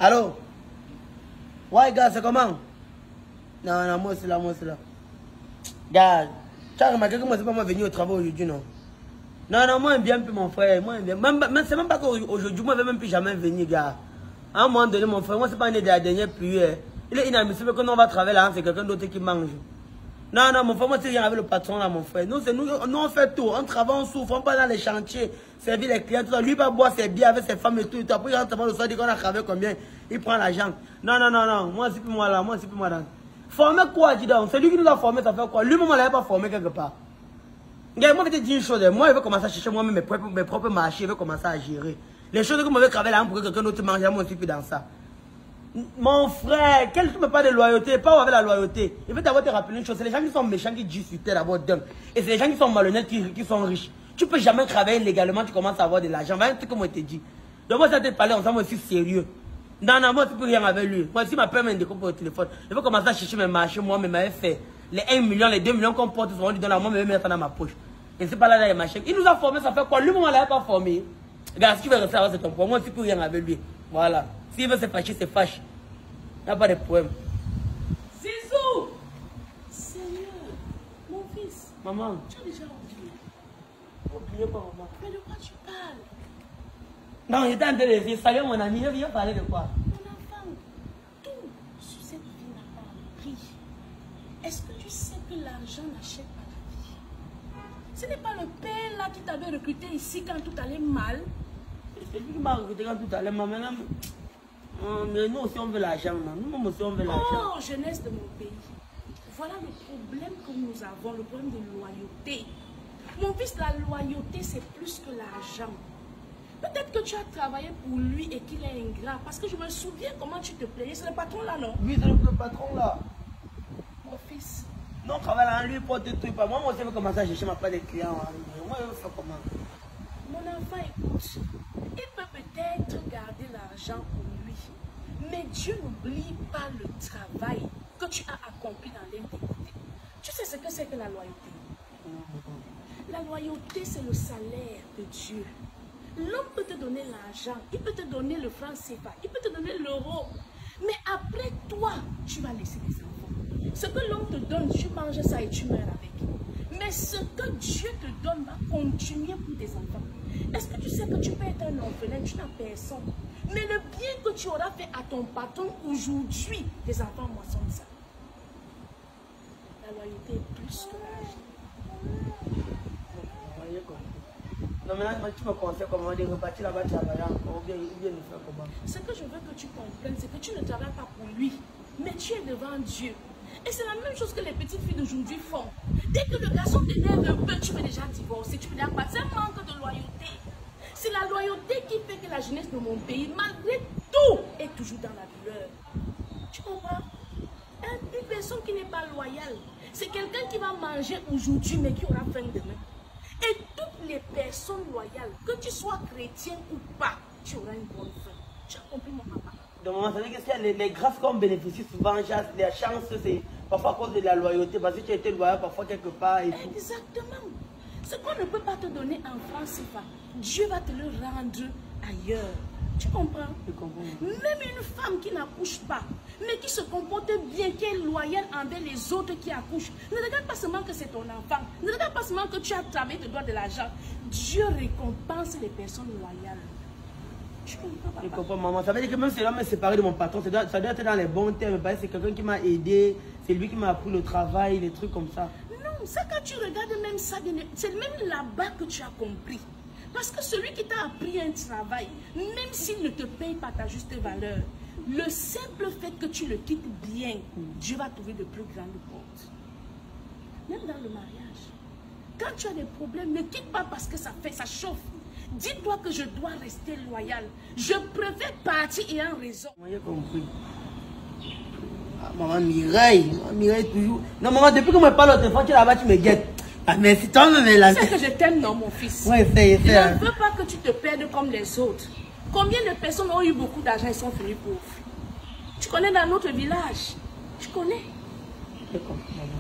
Allô? Ouais, gars, c'est comment? Non, moi c'est là. Gars, tu as remarqué que moi, c'est pas moi venu au travail aujourd'hui, non? Non, moi, j'aime bien plus mon frère. Moi, j'aime bien. C'est même pas qu'aujourd'hui, moi, je ne vais même plus jamais venir, gars. À un moment donné, mon frère, moi, c'est pas une de la dernière pluie. Il est inadmissible que nous, on va travailler là, c'est quelqu'un d'autre qui mange. Non, mon frère, moi, c'est rien avec le patron là, mon frère. Nous, on fait tout. On travaille, on souffre, on part dans les chantiers, servir les clients, tout ça. Lui, il va boire ses bières avec ses femmes et tout. Après, il rentre le soir, il dit qu'on a travaillé combien. Il prend l'argent. Non. Moi, c'est plus moi là. Former quoi, dis donc? C'est lui qui nous a formé, ça fait quoi? Lui, moi, il n'avait pas formé quelque part. Moi, je vais te dire une chose. Moi, je vais commencer à chercher moi-même mes propres marchés. Je vais commencer à gérer. Les choses que je vais travailler là pour que quelqu'un d'autre mange, moi, je suis plus dans ça. Mon frère, quel ne pas de loyauté, pas avec la loyauté. Je vais t'avoir te rappeler une chose, c'est les gens qui sont méchants qui discutent d'abord d'un. Et c'est les gens qui sont malhonnêtes qui sont riches. Tu peux jamais travailler légalement, tu commences à avoir de l'argent. Voilà un truc que moi je te dis. Donc moi, ça te parler ensemble aussi sérieux. Non, moi, tu peux rien avec lui. Moi, si ma père m'a découpé au téléphone, je vais commencer à chercher mes marchés, moi, mais m'avait fait. Les 1 million, les 2 millions qu'on porte, souvent, lui donne à moi, mais je vais mettre dans ma poche. Et c'est pas là, les marchés. Il nous a formés, ça fait quoi? Lui, moi, il l'a pas formé. Regarde, si tu veux rester là, c'est ton problème. Moi, tu peux rien avec lui. Voilà. S'il veut se fâcher, c'est fâche. Il n'y a pas de problème. Zizou! Seigneur, mon fils. Maman. Tu as déjà oublié. Oubliez pas, maman. Mais de quoi tu parles? Non, j'étais en train de dire, salut mon ami, viens parler de quoi? Mon enfant, tout sur cette vie n'a pas un prix. Est-ce que tu sais que l'argent n'achète pas la vie? Ce n'est pas le père là qui t'avait recruté ici quand tout allait mal. C'est lui qui m'a recruté quand tout allait mal. Maintenant, mais nous aussi on veut l'argent. Nous aussi on veut l'argent. Oh, jeunesse de mon pays. Voilà le problème que nous avons, le problème de loyauté. Mon fils, la loyauté, c'est plus que l'argent. Peut-être que tu as travaillé pour lui et qu'il est ingrat. Parce que je me souviens comment tu te plaignais. C'est le patron là, non? Oui, c'est le patron là. Mon fils. Non, on travaille là, lui, il porte tout. Moi aussi, je vais commencer à chercher ma part de clients. Moi, je vais faire comment? Mon enfant, écoute. Il peut peut-être garder l'argent pour lui. Mais Dieu n'oublie pas le travail que tu as accompli dans l'intégrité. Tu sais ce que c'est que la loyauté? La loyauté, c'est le salaire de Dieu. L'homme peut te donner l'argent, il peut te donner le franc CFA, il peut te donner l'euro. Mais après toi, tu vas laisser des enfants. Ce que l'homme te donne, tu manges ça et tu meurs avec. Mais ce que Dieu te donne va continuer pour tes enfants. Est-ce que tu sais que tu peux être un orphelin, tu n'as personne. Mais le bien que tu auras fait à ton patron aujourd'hui, tes enfants moissonnent ça. La loyauté est plus que l'argent. Non, maintenant, tu me conseilles comment de repartir là-bas travailler encore, ou bien nous faire comment? Ce que je veux que tu comprennes, c'est que tu ne travailles pas pour lui, mais tu es devant Dieu. Et c'est la même chose que les petites filles d'aujourd'hui font. Dès que le garçon t'énerve un peu, tu veux déjà divorcer, tu veux déjà pas. C'est un manque de loyauté. C'est la loyauté qui fait que la jeunesse de mon pays, malgré tout, est toujours dans la douleur. Tu comprends? Une personne qui n'est pas loyale, c'est quelqu'un qui va manger aujourd'hui, mais qui aura faim demain. Et toutes les personnes loyales, que tu sois chrétien ou pas, tu auras une bonne fin. Tu as compris, mon papa? Donc, maman, ça veut dire que les grâces qu'on bénéficie souvent, les chances, c'est parfois à cause de la loyauté, parce que tu as été loyal parfois quelque part et tout. Exactement. Ce qu'on ne peut pas te donner en France, c'est pas. Dieu va te le rendre ailleurs. Tu comprends? Je comprends. Même une femme qui n'accouche pas, mais qui se comporte bien, qui est loyale envers les autres qui accouchent, ne regarde pas seulement que c'est ton enfant, ne regarde pas seulement que tu as travaillé, te dois de l'argent. Dieu récompense les personnes loyales. Tu comprends, papa? Je comprends, maman. Ça veut dire que même si l'homme est séparé de mon patron, ça doit être dans les bons termes. C'est quelqu'un qui m'a aidé, c'est lui qui m'a appris le travail, les trucs comme ça. Non, ça quand tu regardes même ça, c'est même là-bas que tu as compris. Parce que celui qui t'a appris un travail, même s'il ne te paye pas ta juste valeur, le simple fait que tu le quittes bien, Dieu va trouver de plus grandes portes. Même dans le mariage, quand tu as des problèmes, ne quitte pas parce que ça chauffe. Dis-toi que je dois rester loyal. Je préfère partir ayant raison. J'ai compris. Ah, maman Mireille toujours. Non, maman, depuis que je me parle au téléphone, tu es là-bas, tu me guettes. Ah, mais si toi-même est là. C'est que je t'aime, non, mon fils. Oui, c'est. Je ne veux pas que tu te perdes comme les autres. Combien de personnes ont eu beaucoup d'argent et sont finis pauvres? Tu connais dans notre village? Tu connais? Je comprends, maman.